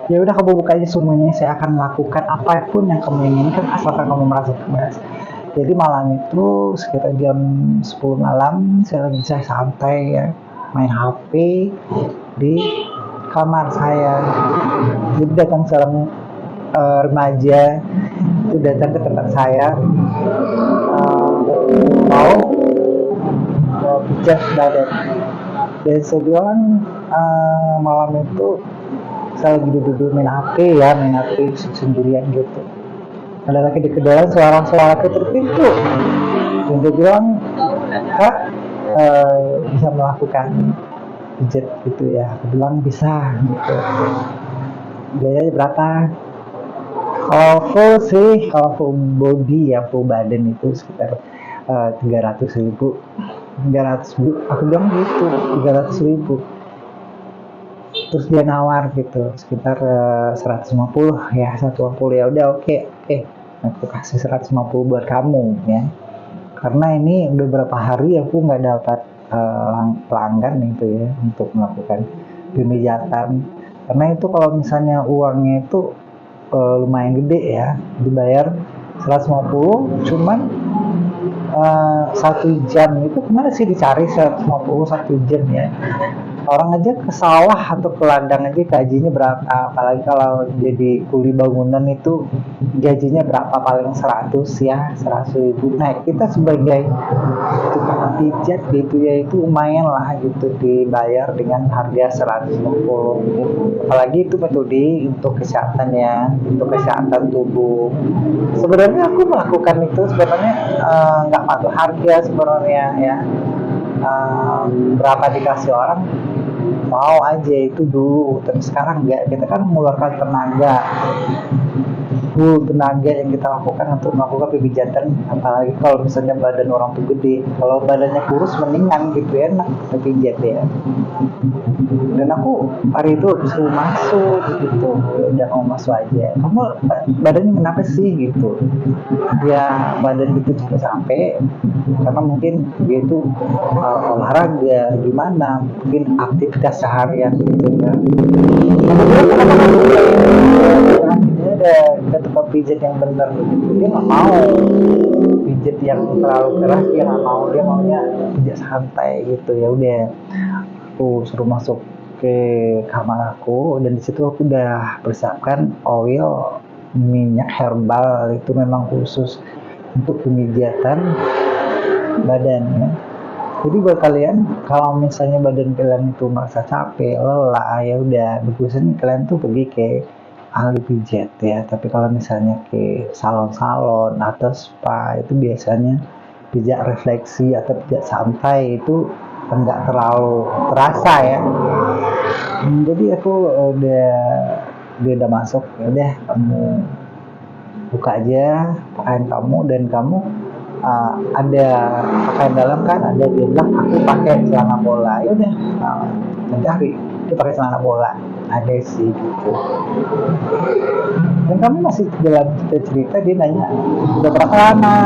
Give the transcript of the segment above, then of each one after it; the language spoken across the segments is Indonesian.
Ya udah kamu buka aja semuanya, saya akan melakukan apapun yang kamu inginkan asalkan kamu merasa puas. Jadi malam itu sekitar jam 10 malam saya lagi santai ya, main HP di kamar saya. Jadi datang seorang remaja itu datang ke tempat saya, mau pijat badan. Dan saya bilang malam itu saya lagi duduk main HP ya, main HP sendirian gitu. Ada lagi di kedalam suara-suara ketuk pintu. Dan dia bilang, Kak, bisa melakukan pijat gitu ya. Aku bilang bisa gitu. Biayanya berapa? Kalau full body ya, full badan itu sekitar 300.000. 300.000, aku bilang gitu, 300.000. Terus dia nawar gitu sekitar 150 ya, 150 ya udah, oke, aku kasih 150 buat kamu ya, karena ini udah berapa hari aku nggak dapat pelanggan itu ya untuk melakukan pemijatan. Karena itu kalau misalnya uangnya itu lumayan gede ya, dibayar 150 cuman 1 jam itu kemana sih dicari 150 1 jam ya. Orang aja ke sawah atau ke ladang aja gajinya berapa, apalagi kalau jadi kuli bangunan itu gajinya berapa, paling 100 ya, 100.000. Nah kita sebagai tukang pijat gitu ya, itu lumayan lah gitu dibayar dengan harga 150. Apalagi itu metode untuk kesehatan ya, untuk kesehatan tubuh. Sebenarnya aku melakukan itu sebenarnya nggak patok harga sebenarnya ya. Berapa dikasih orang mau aja itu dulu, tapi sekarang enggak, kita kan mengeluarkan tenaga, full tenaga yang kita lakukan untuk melakukan pemijatan. Apalagi kalau misalnya badan orang tuh gede, kalau badannya kurus mendingan gitu ya, enak pijat ya. Dan aku hari itu disuruh masuk gitu, udah mau masuk aja, kamu badannya kenapa sih gitu ya, badan gitu juga sampai karena mungkin dia itu olahraga gimana, mungkin aktivitas seharian gitu kan. Dia ada tempat pijat yang benar gitu, dia nggak mau pijat yang terlalu keras, dia nggak mau, dia maunya pijat santai gitu. Ya udah, aku suruh masuk ke kamar aku, dan disitu aku udah persiapkan oil minyak herbal, itu memang khusus untuk pemijatan badan ya. Jadi buat kalian kalau misalnya badan kalian itu merasa capek, lelah, ya udah bagusnya kalian tuh pergi ke ahli pijat ya. Tapi kalau misalnya ke salon-salon atau spa itu biasanya pijat refleksi atau pijat santai itu enggak terlalu terasa ya. Jadi aku dia udah masuk, ya udah kamu buka aja pakaian kamu, dan kamu ada pakaian dalam kan, ada, dia bilang aku pakai celana bola. Ya udah, nanti hari dia pakai celana bola, ada sih gitu. Dan kami masih dalam cerita, dia nanya udah berapa lama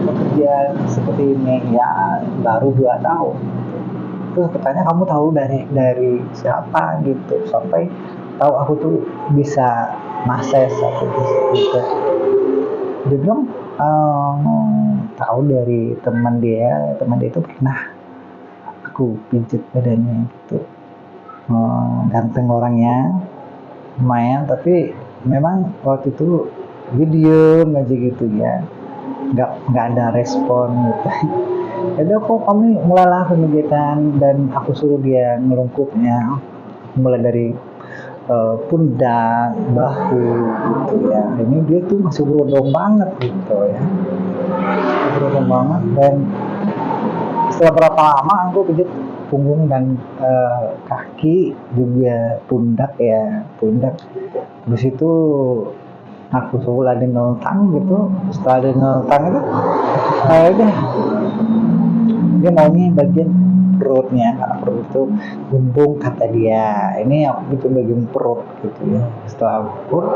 bekerja seperti ini ya, baru 2 tahun. Terus katanya kamu tahu dari siapa gitu, sampai tahu aku tuh bisa massage atau gitu. Dia bilang tahu dari teman dia itu pernah aku pijit badannya gitu. Ganteng orangnya, lumayan, tapi memang waktu itu dia diem aja gitu ya, nggak ada respon gitu. Jadi kok kami mulailah pemijatan, dan aku suruh dia ngelungkupnya mulai dari pundak, bahu gitu ya. Ini dia tuh masih berondong banget gitu ya, berondong banget. Dan setelah berapa lama aku pijat punggung dan kaki juga, pundak ya, pundak. Di situ aku suruh ada ngeltang gitu. Setelah ada ngeltang itu udah, dia maunya bagian perutnya, karena perut itu bumbung kata dia. Ini aku gitu bagian perut gitu ya. Setelah perut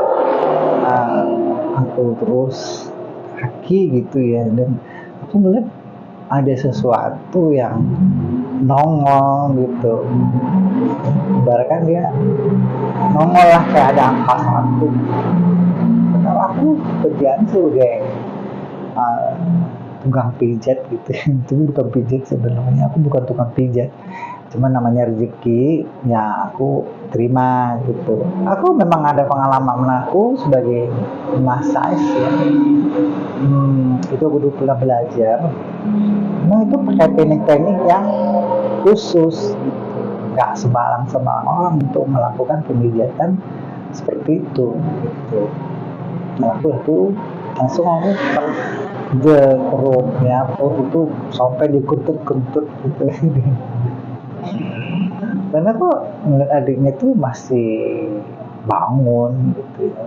aku terus kaki gitu ya, dan aku ngeliat ada sesuatu yang nongol gitu. Ibaratkan dia nongol lah kayak ada angka 1. Kalau aku kerjaan sebagai uh, tukang pijat gitu. Itu bukan pijat sebenarnya, aku bukan tukang pijat, cuman namanya rezeki ya aku terima gitu. Aku memang ada pengalaman aku sebagai massage ya. Itu aku dulu pernah belajar. Nah itu pakai teknik-teknik yang khusus gitu. Nggak sembarang orang untuk melakukan pemijatan seperti itu gitu. Nah aku langsung aku perut ya, perut itu sampai dikentut-kentut gitu. Dan aku ngeliat adiknya tuh masih bangun gitu ya,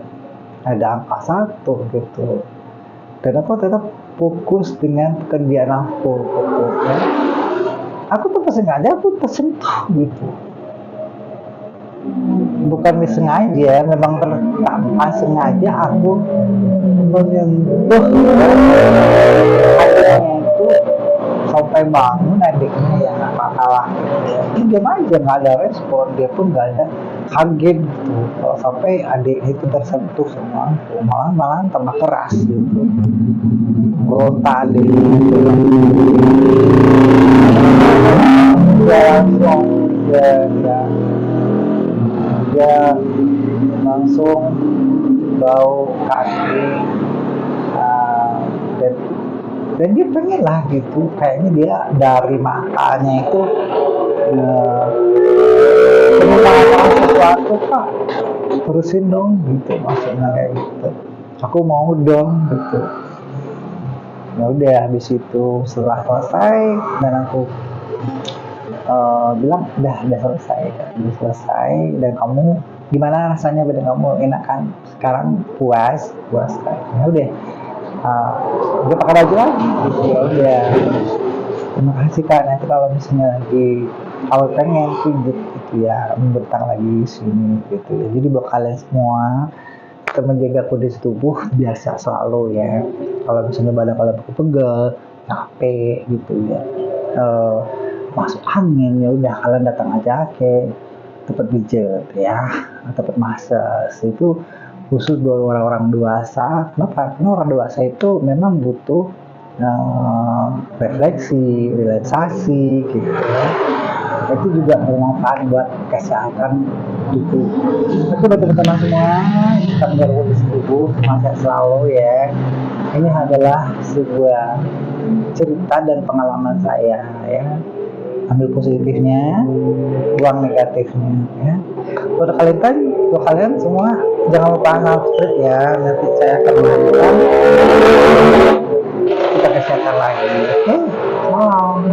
ada angka 1 gitu, dan aku tetap fokus dengan pekerjaan aku gitu ya. Aku tuh sengaja aku tersentuh gitu, bukan disengaja, memang tanpa sengaja aku menyentuh adiknya itu sampai bangun. Adiknya yang kalah dia diam aja, nggak ada respon, dia pun nggak ada kaget gitu kalau sampai adiknya itu tersentuh sama aku, malah tambah keras gitu berontak adik gitu. Dia langsung dia langsung bau kaki, dan dia pengen lah gitu, kayaknya dia dari matanya itu pengen sesuatu, Pak terusin dong gitu, maksudnya kayak gitu. Aku mau dong gitu. Ya udah, habis itu setelah selesai dan aku bilang udah selesai, dan kamu gimana rasanya, badan kamu enak kan sekarang, puas kan. Ya udah, dia pakai baju lagi gitu. Ya udah, terima kasih Kak, nanti kalau misalnya lagi kalau pengen pijat gitu ya, membentang lagi di sini gitu ya. Jadi buat kalian semua, kita menjaga kondisi tubuh biasa selalu ya. Kalau misalnya badan kalian pegel, capek gitu ya, masuk angin, ya udah kalian datang aja ke tempat pijat ya, tempat massage itu khusus buat orang-orang dewasa. Kenapa? Karena orang dewasa itu memang butuh refleksi, relaksasi gitu ya. Itu juga bermanfaat buat kesehatan gitu. Oke buat teman-teman semua, kita menjaga kondisi tubuh masa selalu ya. Ini adalah sebuah cerita dan pengalaman saya ya. Ambil positifnya, buang negatifnya ya. Buat kalian semua, jangan lupa subscribe ya. Nanti saya akan melakukan kita kesehatan lagi. Oke, salam.